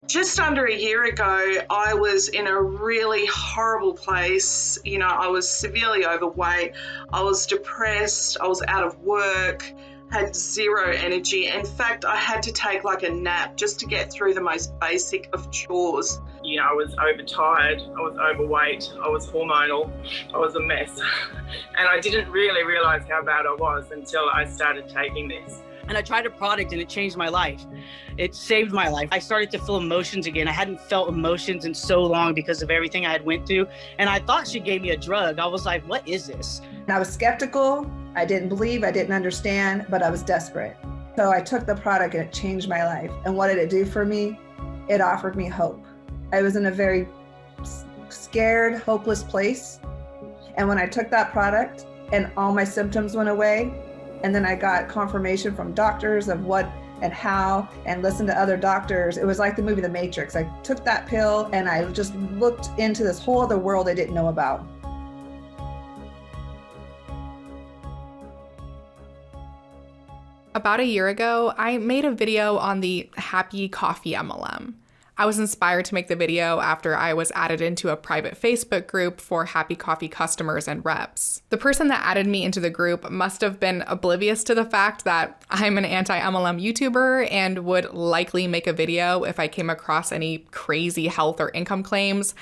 Just under a year ago, I was in a really horrible place. You know, I was severely overweight. I was depressed. I was out of work, had zero energy. In fact, I had to take like a nap just to get through the most basic of chores. You know, I was overtired, I was overweight, I was hormonal, I was a mess. And I didn't really realize how bad I was until I started taking this. And I tried a product and it changed my life. It saved my life. I started to feel emotions again. I hadn't felt emotions in so long because of everything I had went through. And I thought she gave me a drug. I was like, what is this? And I was skeptical. I didn't believe, I didn't understand, but I was desperate. So I took the product and it changed my life. And what did it do for me? It offered me hope. I was in a very scared, hopeless place. And when I took that product and all my symptoms went away, and then I got confirmation from doctors of what and how, and listened to other doctors. It was like the movie The Matrix. I took that pill and I just looked into this whole other world I didn't know about. About a year ago, I made a video on the Happy Coffee MLM. I was inspired to make the video after I was added into a private Facebook group for Happy Coffee customers and reps. The person that added me into the group must have been oblivious to the fact that I'm an anti-MLM YouTuber and would likely make a video if I came across any crazy health or income claims.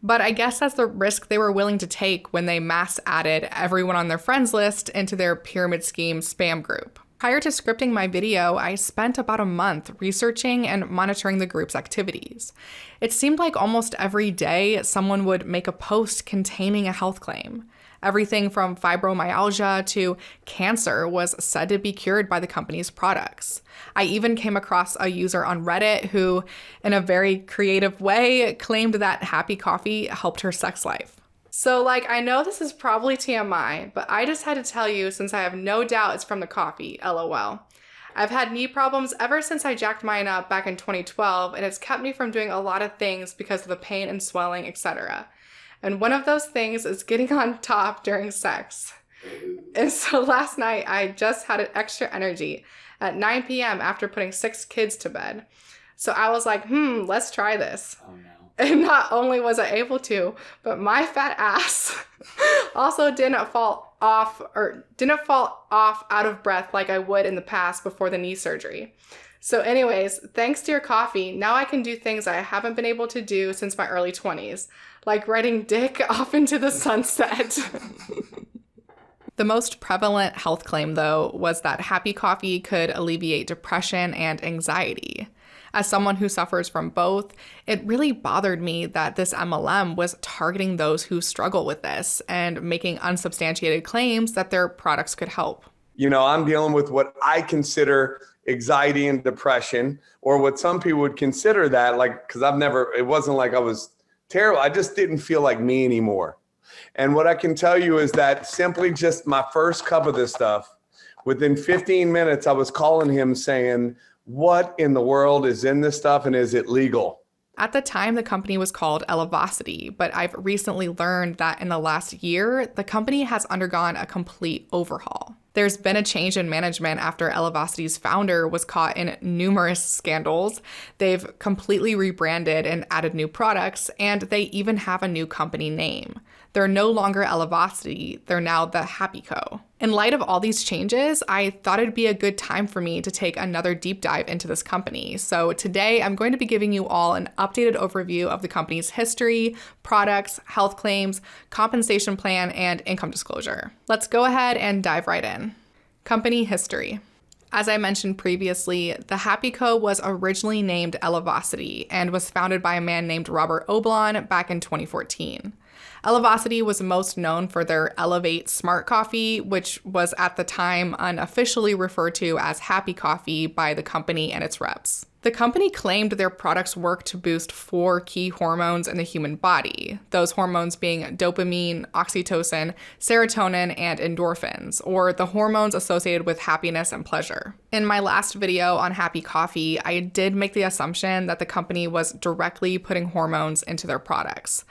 But I guess that's the risk they were willing to take when they mass added everyone on their friends list into their pyramid scheme spam group. Prior to scripting my video, I spent about a month researching and monitoring the group's activities. It seemed like almost every day someone would make a post containing a health claim. Everything from fibromyalgia to cancer was said to be cured by the company's products. I even came across a user on Reddit who, in a very creative way, claimed that Happy Coffee helped her sex life. So, I know this is probably TMI, but I just had to tell you since I have no doubt it's from the coffee, LOL. I've had knee problems ever since I jacked mine up back in 2012, and it's kept me from doing a lot of things because of the pain and swelling, etc. And one of those things is getting on top during sex. And so last night, I just had an extra energy at 9 p.m. after putting 6 kids to bed. So I was like, let's try this. Oh, no. And not only was I able to, but my fat ass also didn't fall off out of breath like I would in the past before the knee surgery. So anyways, thanks to your coffee, now I can do things I haven't been able to do since my early 20s, like riding dick off into the sunset. The most prevalent health claim, though, was that Happy Coffee could alleviate depression and anxiety. As someone who suffers from both, it really bothered me that this MLM was targeting those who struggle with this and making unsubstantiated claims that their products could help. You know, I'm dealing with what I consider anxiety and depression, or what some people would consider that, because it wasn't like I was terrible. I just didn't feel like me anymore. And what I can tell you is that simply just my first cup of this stuff, within 15 minutes, I was calling him saying, what in the world is in this stuff and is it legal? At the time, the company was called Elevacity, but I've recently learned that in the last year, the company has undergone a complete overhaul. There's been a change in management after Elevacity's founder was caught in numerous scandals. They've completely rebranded and added new products, and they even have a new company name. They're no longer Elevacity, they're now the Happy Co. In light of all these changes, I thought it'd be a good time for me to take another deep dive into this company. So today, I'm going to be giving you all an updated overview of the company's history, products, health claims, compensation plan, and income disclosure. Let's go ahead and dive right in. Company history. As I mentioned previously, the Happy Co. was originally named Elevacity and was founded by a man named Robert Oblon back in 2014. Elevacity was most known for their Elevate Smart Coffee, which was at the time unofficially referred to as Happy Coffee by the company and its reps. The company claimed their products work to boost 4 key hormones in the human body, those hormones being dopamine, oxytocin, serotonin, and endorphins, or the hormones associated with happiness and pleasure. In my last video on Happy Coffee, I did make the assumption that the company was directly putting hormones into their products.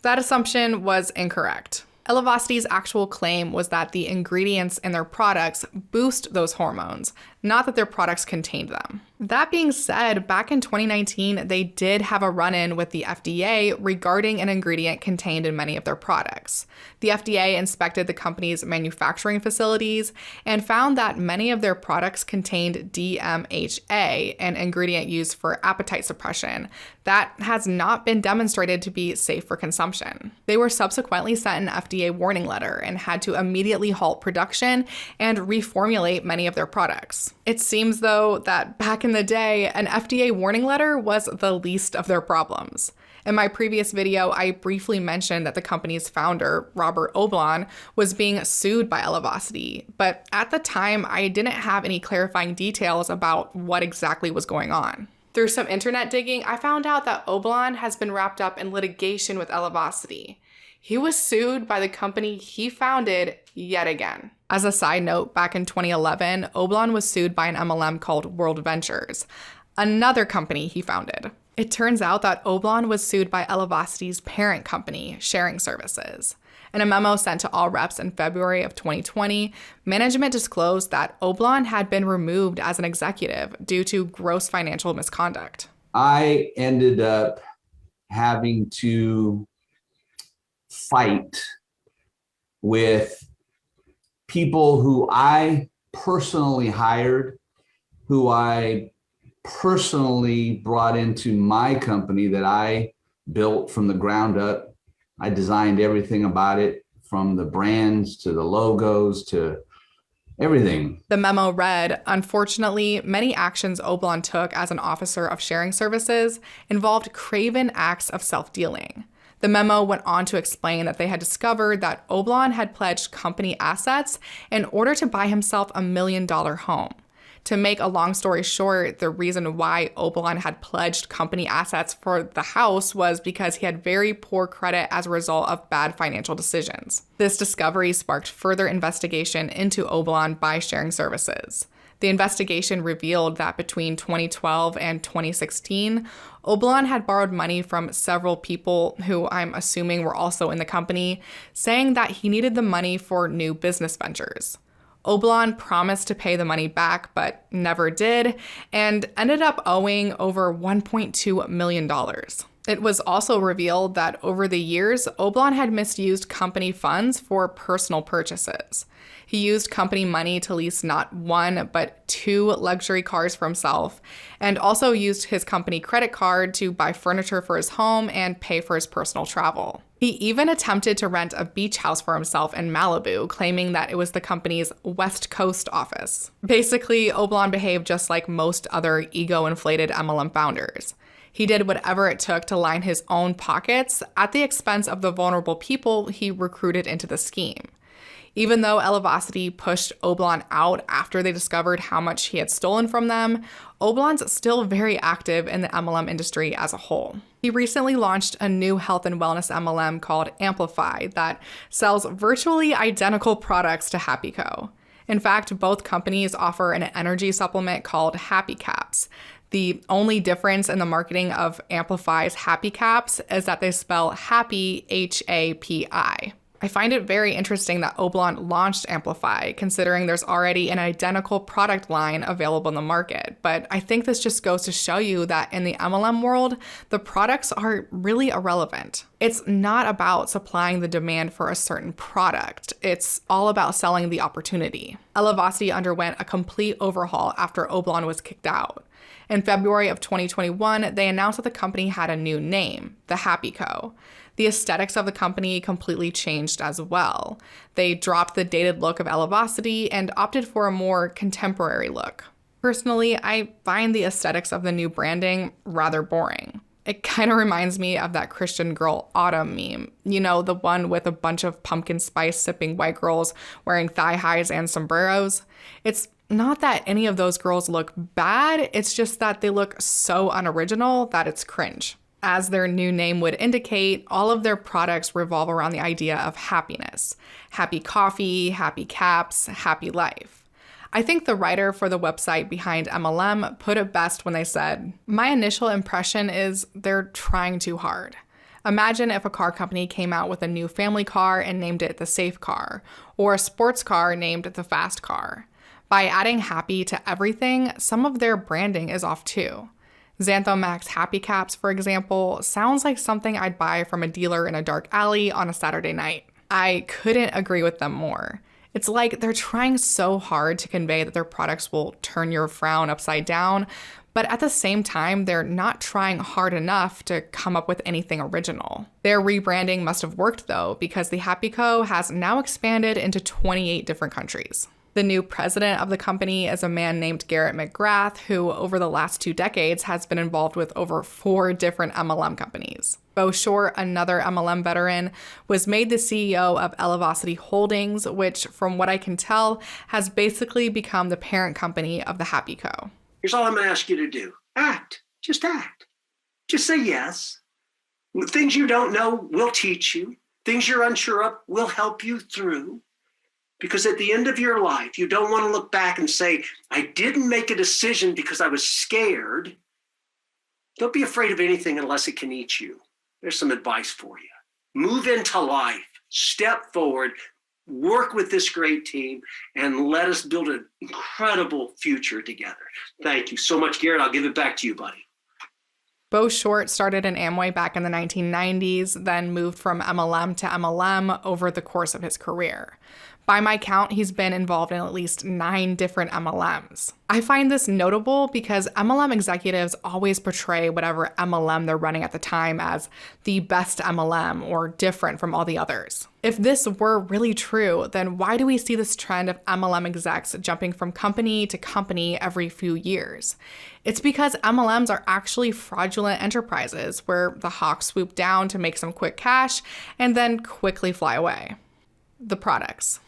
That assumption was incorrect. Elevacity's actual claim was that the ingredients in their products boost those hormones, not that their products contained them. That being said, back in 2019, they did have a run-in with the FDA regarding an ingredient contained in many of their products. The FDA inspected the company's manufacturing facilities and found that many of their products contained DMHA, an ingredient used for appetite suppression, that has not been demonstrated to be safe for consumption. They were subsequently sent an FDA warning letter and had to immediately halt production and reformulate many of their products. It seems, though, that back in the day, an FDA warning letter was the least of their problems. In my previous video, I briefly mentioned that the company's founder, Robert Oblon, was being sued by Elevacity, but at the time, I didn't have any clarifying details about what exactly was going on. Through some internet digging, I found out that Oblon has been wrapped up in litigation with Elevacity. He was sued by the company he founded yet again. As a side note, back in 2011, Oblon was sued by an MLM called World Ventures, another company he founded. It turns out that Oblon was sued by Elevacity's parent company, Sharing Services. In a memo sent to all reps in February of 2020, management disclosed that Oblon had been removed as an executive due to gross financial misconduct. I ended up having to fight with people who I personally hired, who I personally brought into my company that I built from the ground up. I designed everything about it, from the brands to the logos to everything. The memo read, unfortunately, many actions Oblon took as an officer of Sharing Services involved craven acts of self-dealing. The memo went on to explain that they had discovered that Oblon had pledged company assets in order to buy himself $1 million home. To make a long story short, the reason why Oblon had pledged company assets for the house was because he had very poor credit as a result of bad financial decisions. This discovery sparked further investigation into Oblon by Sharing Services. The investigation revealed that between 2012 and 2016, Oblon had borrowed money from several people who I'm assuming were also in the company, saying that he needed the money for new business ventures. Oblon promised to pay the money back, but never did, and ended up owing over $1.2 million. It was also revealed that over the years, Oblon had misused company funds for personal purchases. He used company money to lease not one, but 2 luxury cars for himself, and also used his company credit card to buy furniture for his home and pay for his personal travel. He even attempted to rent a beach house for himself in Malibu, claiming that it was the company's West Coast office. Basically, Oblon behaved just like most other ego-inflated MLM founders. He did whatever it took to line his own pockets at the expense of the vulnerable people he recruited into the scheme. Even though Elevacity pushed Oblon out after they discovered how much he had stolen from them, Oblon's still very active in the MLM industry as a whole. He recently launched a new health and wellness MLM called Amplify that sells virtually identical products to Happy Co. In fact, both companies offer an energy supplement called Happy Caps. The only difference in the marketing of Amplify's Happy Caps is that they spell happy, H-A-P-I. I find it very interesting that Oblon launched Amplify, considering there's already an identical product line available in the market. But I think this just goes to show you that in the MLM world, the products are really irrelevant. It's not about supplying the demand for a certain product. It's all about selling the opportunity. Elevacity underwent a complete overhaul after Oblon was kicked out. In February of 2021, they announced that the company had a new name, the Happy Co. The aesthetics of the company completely changed as well. They dropped the dated look of Elevacity and opted for a more contemporary look. Personally, I find the aesthetics of the new branding rather boring. It kind of reminds me of that Christian girl Autumn meme. You know, the one with a bunch of pumpkin spice sipping white girls wearing thigh highs and sombreros. It's not that any of those girls look bad, it's just that they look so unoriginal that it's cringe. As their new name would indicate, all of their products revolve around the idea of happiness. Happy coffee, happy caps, happy life. I think the writer for the website behind MLM put it best when they said, "My initial impression is they're trying too hard. Imagine if a car company came out with a new family car and named it the safe car, or a sports car named the fast car. By adding happy to everything, some of their branding is off too. Xantho Max Happy Caps, for example, sounds like something I'd buy from a dealer in a dark alley on a Saturday night. I couldn't agree with them more. It's like they're trying so hard to convey that their products will turn your frown upside down, but at the same time, they're not trying hard enough to come up with anything original. Their rebranding must have worked though, because the Happy Co. has now expanded into 28 different countries. The new president of the company is a man named Garrett McGrath, who over the last 2 decades has been involved with over 4 different MLM companies. Bo Short, another MLM veteran, was made the CEO of Elevacity Holdings, which, from what I can tell, has basically become the parent company of the Happy Co. Here's all I'm going to ask you to do. Act. Just act. Just say yes. Things you don't know, we'll teach you. Things you're unsure of, we'll help you through. Because at the end of your life, you don't want to look back and say, I didn't make a decision because I was scared. Don't be afraid of anything unless it can eat you. There's some advice for you. Move into life, step forward, work with this great team, and let us build an incredible future together. Thank you so much, Garrett. I'll give it back to you, buddy. Bo Short started in Amway back in the 1990s, then moved from MLM to MLM over the course of his career. By my count, he's been involved in at least 9 different MLMs. I find this notable because MLM executives always portray whatever MLM they're running at the time as the best MLM or different from all the others. If this were really true, then why do we see this trend of MLM execs jumping from company to company every few years? It's because MLMs are actually fraudulent enterprises where the hawks swoop down to make some quick cash and then quickly fly away. The products.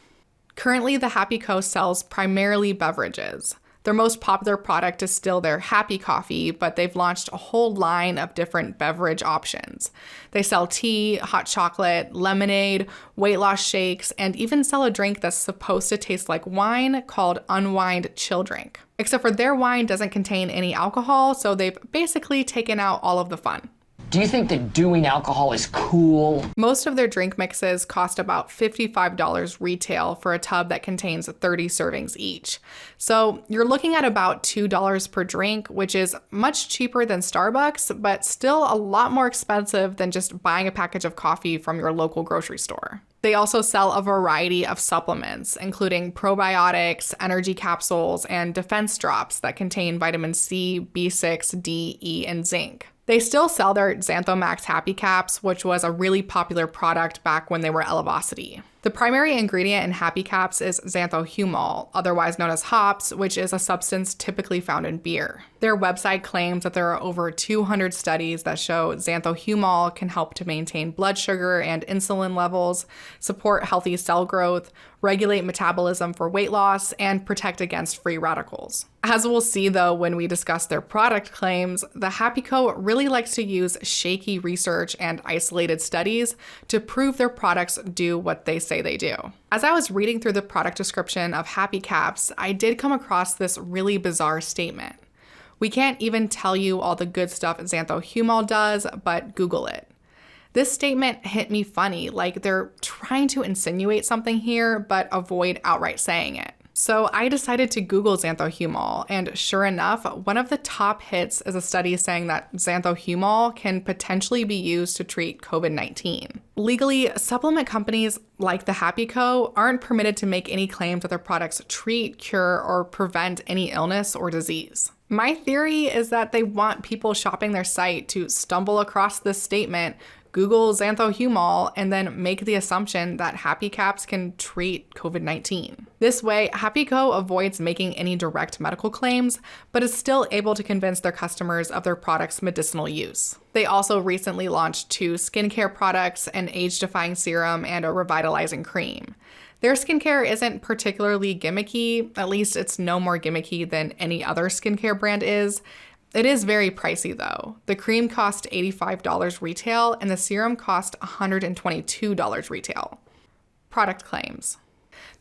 Currently, the Happy Co. sells primarily beverages. Their most popular product is still their Happy Coffee, but they've launched a whole line of different beverage options. They sell tea, hot chocolate, lemonade, weight loss shakes, and even sell a drink that's supposed to taste like wine called Unwind Chill Drink. Except for their wine doesn't contain any alcohol, so they've basically taken out all of the fun. Do you think that doing alcohol is cool? Most of their drink mixes cost about $55 retail for a tub that contains 30 servings each. So you're looking at about $2 per drink, which is much cheaper than Starbucks, but still a lot more expensive than just buying a package of coffee from your local grocery store. They also sell a variety of supplements, including probiotics, energy capsules, and defense drops that contain vitamin C, B6, D, E, and zinc. They still sell their Xantho Max Happy Caps, which was a really popular product back when they were Elevacity. The primary ingredient in Happy Caps is xanthohumol, otherwise known as hops, which is a substance typically found in beer. Their website claims that there are over 200 studies that show xanthohumol can help to maintain blood sugar and insulin levels, support healthy cell growth, regulate metabolism for weight loss, and protect against free radicals. As we'll see though when we discuss their product claims, the Happy Co. really likes to use shaky research and isolated studies to prove their products do what they say they do. As I was reading through the product description of Happy Caps, I did come across this really bizarre statement. We can't even tell you all the good stuff xanthohumol does, but Google it. This statement hit me funny, like they're trying to insinuate something here, but avoid outright saying it. So I decided to Google xanthohumol, and sure enough, one of the top hits is a study saying that xanthohumol can potentially be used to treat COVID-19. Legally, supplement companies like the Happy Co. aren't permitted to make any claims that their products treat, cure, or prevent any illness or disease. My theory is that they want people shopping their site to stumble across this statement, Google xanthohumol, and then make the assumption that Happy Caps can treat COVID-19. This way, Happy Co. avoids making any direct medical claims, but is still able to convince their customers of their product's medicinal use. They also recently launched 2 skincare products, an age-defying serum and a revitalizing cream. Their skincare isn't particularly gimmicky, at least it's no more gimmicky than any other skincare brand is. It is very pricey though. The cream cost $85 retail and the serum cost $122 retail. Product claims.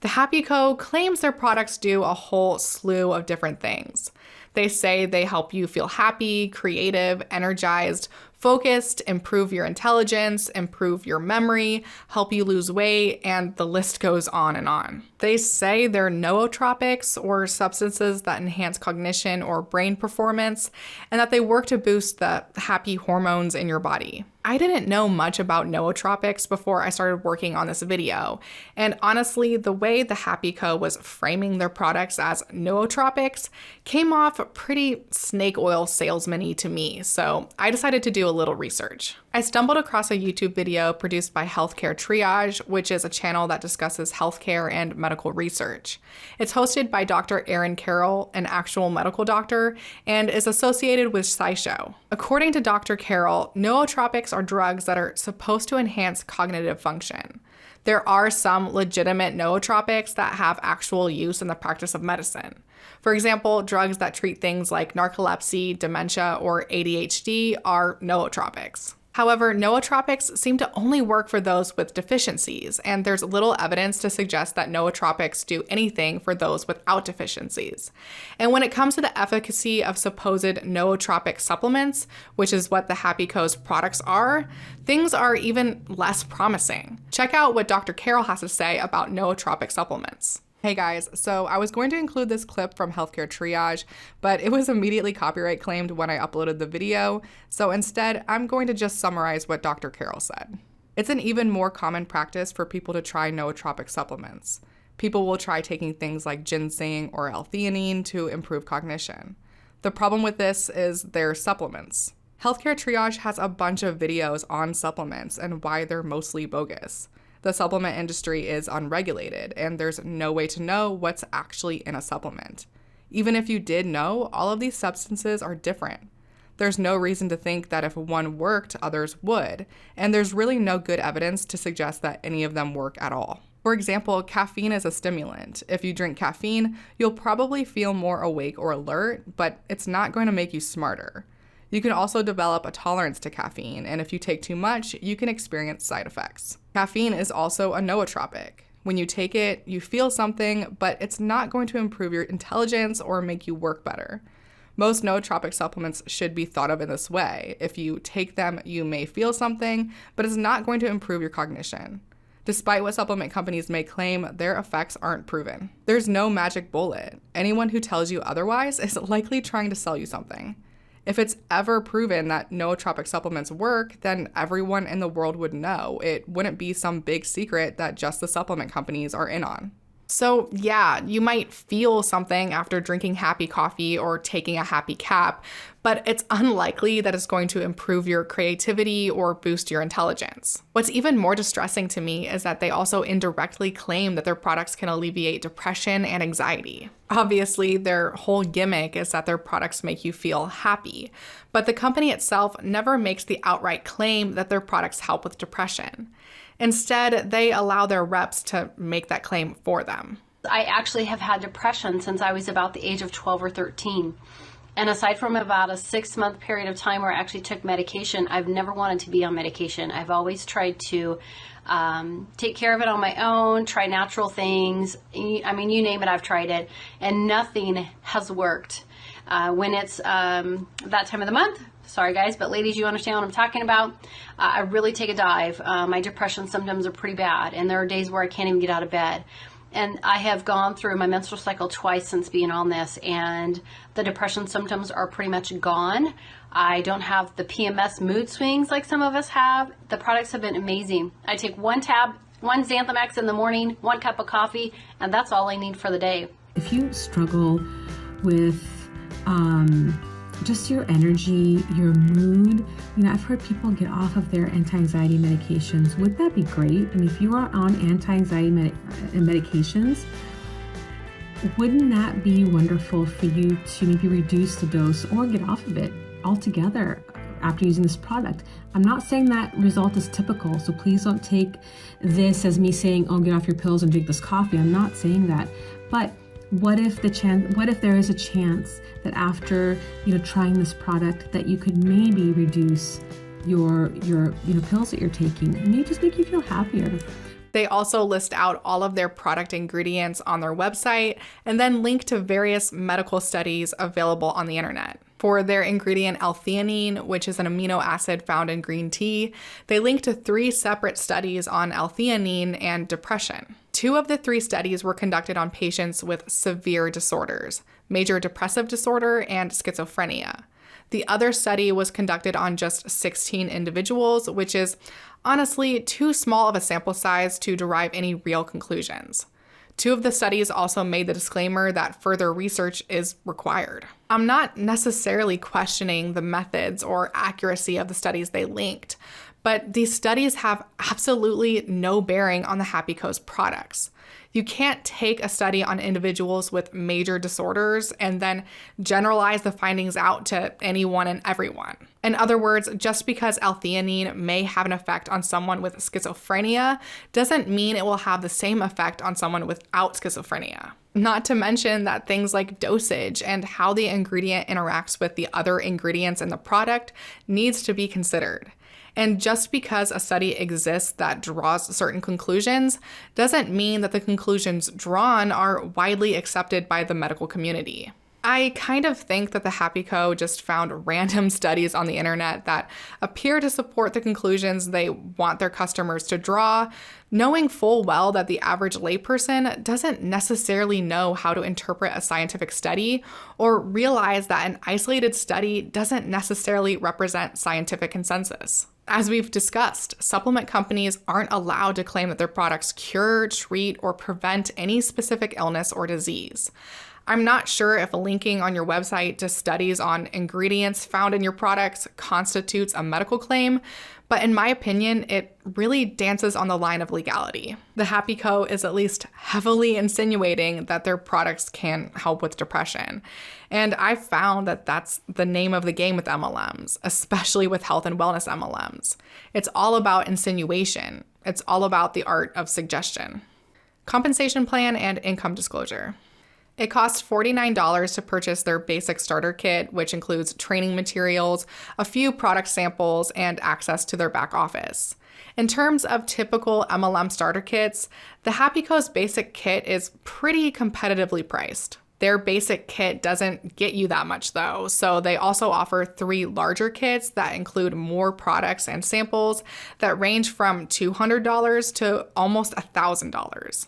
The Happy Co. claims their products do a whole slew of different things. They say they help you feel happy, creative, energized, Focused, improve your intelligence, improve your memory, help you lose weight, and the list goes on and on. They say they're nootropics, or substances that enhance cognition or brain performance, and that they work to boost the happy hormones in your body. I didn't know much about nootropics before I started working on this video, and honestly, the way the Happy Co was framing their products as nootropics came off pretty snake oil salesman-y to me, so I decided to do a little research. I stumbled across a YouTube video produced by Healthcare Triage, which is a channel that discusses healthcare and medical research. It's hosted by Dr. Aaron Carroll, an actual medical doctor, and is associated with SciShow. According to Dr. Carroll, nootropics are drugs that are supposed to enhance cognitive function. There are some legitimate nootropics that have actual use in the practice of medicine. For example, drugs that treat things like narcolepsy, dementia, or ADHD are nootropics. However, nootropics seem to only work for those with deficiencies, and there's little evidence to suggest that nootropics do anything for those without deficiencies. And when it comes to the efficacy of supposed nootropic supplements, which is what the Happy Co's products are, things are even less promising. Check out what Dr. Carroll has to say about nootropic supplements. Hey guys, so I was going to include this clip from Healthcare Triage, but it was immediately copyright claimed when I uploaded the video, so instead I'm going to just summarize what Dr. Carroll said. It's an even more common practice for people to try nootropic supplements. People will try taking things like ginseng or L-theanine to improve cognition. The problem with this is they're supplements. Healthcare Triage has a bunch of videos on supplements and why they're mostly bogus. The supplement industry is unregulated, and there's no way to know what's actually in a supplement. Even if you did know, all of these substances are different. There's no reason to think that if one worked, others would, and there's really no good evidence to suggest that any of them work at all. For example, caffeine is a stimulant. If you drink caffeine, you'll probably feel more awake or alert, but it's not going to make you smarter. You can also develop a tolerance to caffeine, and if you take too much, you can experience side effects. Caffeine is also a nootropic. When you take it, you feel something, but it's not going to improve your intelligence or make you work better. Most nootropic supplements should be thought of in this way. If you take them, you may feel something, but it's not going to improve your cognition. Despite what supplement companies may claim, their effects aren't proven. There's no magic bullet. Anyone who tells you otherwise is likely trying to sell you something. If it's ever proven that nootropic supplements work, then everyone in the world would know. It wouldn't be some big secret that just the supplement companies are in on. So yeah, you might feel something after drinking Happy Coffee or taking a Happy Cap, but it's unlikely that it's going to improve your creativity or boost your intelligence. What's even more distressing to me is that they also indirectly claim that their products can alleviate depression and anxiety. Obviously, their whole gimmick is that their products make you feel happy, but the company itself never makes the outright claim that their products help with depression. Instead, they allow their reps to make that claim for them. I actually have had depression since I was about the age of 12 or 13. And aside from about a 6-month period of time where I actually took medication, I've never wanted to be on medication. I've always tried to take care of it on my own, try natural things. I mean, you name it, I've tried it, and nothing has worked. When it's that time of the month, sorry guys, but ladies, you understand what I'm talking about. I really take a dive. My depression symptoms are pretty bad, and there are days where I can't even get out of bed. And I have gone through my menstrual cycle twice since being on this, and the depression symptoms are pretty much gone. I don't have the PMS mood swings like some of us have. The products have been amazing. I take one Xanthamax in the morning, 1 cup of coffee, and that's all I need for the day. If you struggle with just your energy, your mood, you know, I've heard people get off of their anti-anxiety medications. Would that be great? I mean, if you are on anti-anxiety medications, wouldn't that be wonderful for you to maybe reduce the dose or get off of it altogether after using this product? I'm not saying that result is typical, so please don't take this as me saying, oh, get off your pills and drink this coffee. I'm not saying that, but what if there is a chance that after, you know, trying this product that you could maybe reduce your pills that you're taking and maybe just make you feel happier? They also list out all of their product ingredients on their website and then link to various medical studies available on the internet. For their ingredient L-theanine, which is an amino acid found in green tea, they linked to 3 separate studies on L-theanine and depression. 2 of the 3 studies were conducted on patients with severe disorders, major depressive disorder and schizophrenia. The other study was conducted on just 16 individuals, which is honestly too small of a sample size to derive any real conclusions. 2 of the studies also made the disclaimer that further research is required. I'm not necessarily questioning the methods or accuracy of the studies they linked, but these studies have absolutely no bearing on the Happy Co.'s products. You can't take a study on individuals with major disorders and then generalize the findings out to anyone and everyone. In other words, just because L-theanine may have an effect on someone with schizophrenia doesn't mean it will have the same effect on someone without schizophrenia. Not to mention that things like dosage and how the ingredient interacts with the other ingredients in the product needs to be considered. And just because a study exists that draws certain conclusions doesn't mean that the conclusions drawn are widely accepted by the medical community. I kind of think that the Happy Co. just found random studies on the internet that appear to support the conclusions they want their customers to draw, knowing full well that the average layperson doesn't necessarily know how to interpret a scientific study or realize that an isolated study doesn't necessarily represent scientific consensus. As we've discussed, supplement companies aren't allowed to claim that their products cure, treat, or prevent any specific illness or disease. I'm not sure if linking on your website to studies on ingredients found in your products constitutes a medical claim, but in my opinion, it really dances on the line of legality. The Happy Co. is at least heavily insinuating that their products can help with depression. And I've found that that's the name of the game with MLMs, especially with health and wellness MLMs. It's all about insinuation. It's all about the art of suggestion. Compensation plan and income disclosure. It costs $49 to purchase their basic starter kit, which includes training materials, a few product samples, and access to their back office. In terms of typical MLM starter kits, the Happy Co.'s basic kit is pretty competitively priced. Their basic kit doesn't get you that much though, so they also offer 3 larger kits that include more products and samples that range from $200 to almost $1,000.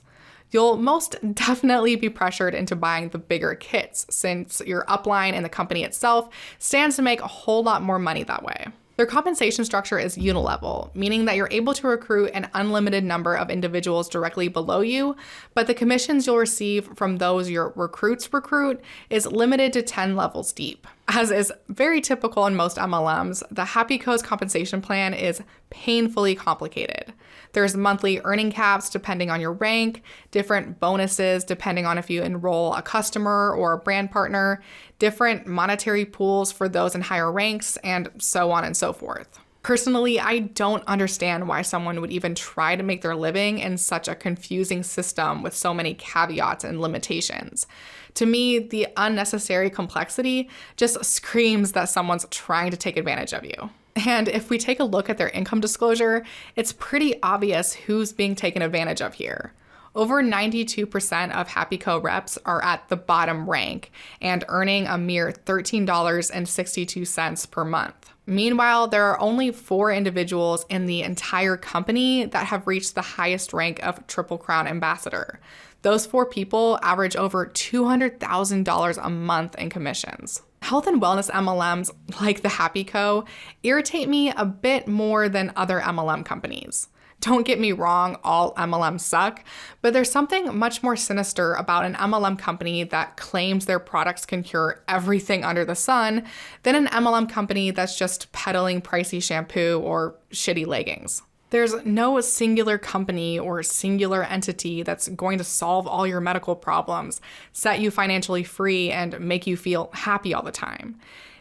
You'll most definitely be pressured into buying the bigger kits since your upline and the company itself stands to make a whole lot more money that way. Their compensation structure is unilevel, meaning that you're able to recruit an unlimited number of individuals directly below you, but the commissions you'll receive from those your recruits recruit is limited to 10 levels deep. As is very typical in most MLMs, the Happy Co.'s compensation plan is painfully complicated. There's monthly earning caps depending on your rank, different bonuses depending on if you enroll a customer or a brand partner, different monetary pools for those in higher ranks, and so on and so forth. Personally, I don't understand why someone would even try to make their living in such a confusing system with so many caveats and limitations. To me, the unnecessary complexity just screams that someone's trying to take advantage of you. And if we take a look at their income disclosure, it's pretty obvious who's being taken advantage of here. Over 92% of Happy Co. reps are at the bottom rank and earning a mere $13.62 per month. Meanwhile, there are only 4 individuals in the entire company that have reached the highest rank of Triple Crown Ambassador. Those 4 people average over $200,000 a month in commissions. Health and wellness MLMs, like the Happy Co., irritate me a bit more than other MLM companies. Don't get me wrong, all MLMs suck, but there's something much more sinister about an MLM company that claims their products can cure everything under the sun than an MLM company that's just peddling pricey shampoo or shitty leggings. There's no singular company or singular entity that's going to solve all your medical problems, set you financially free, and make you feel happy all the time.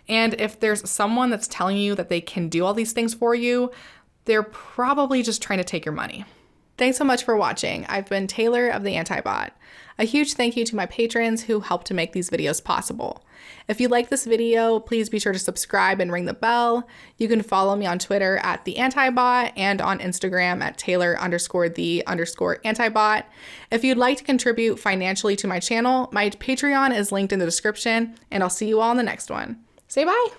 And if there's someone that's telling you that they can do all these things for you, they're probably just trying to take your money. Thanks so much for watching. I've been Taylor of the Antibot. A huge thank you to my patrons who helped to make these videos possible. If you like this video, please be sure to subscribe and ring the bell. You can follow me on Twitter at the Antibot and on Instagram at Taylor_the_Antibot. If you'd like to contribute financially to my channel, my Patreon is linked in the description, and I'll see you all in the next one. Say bye.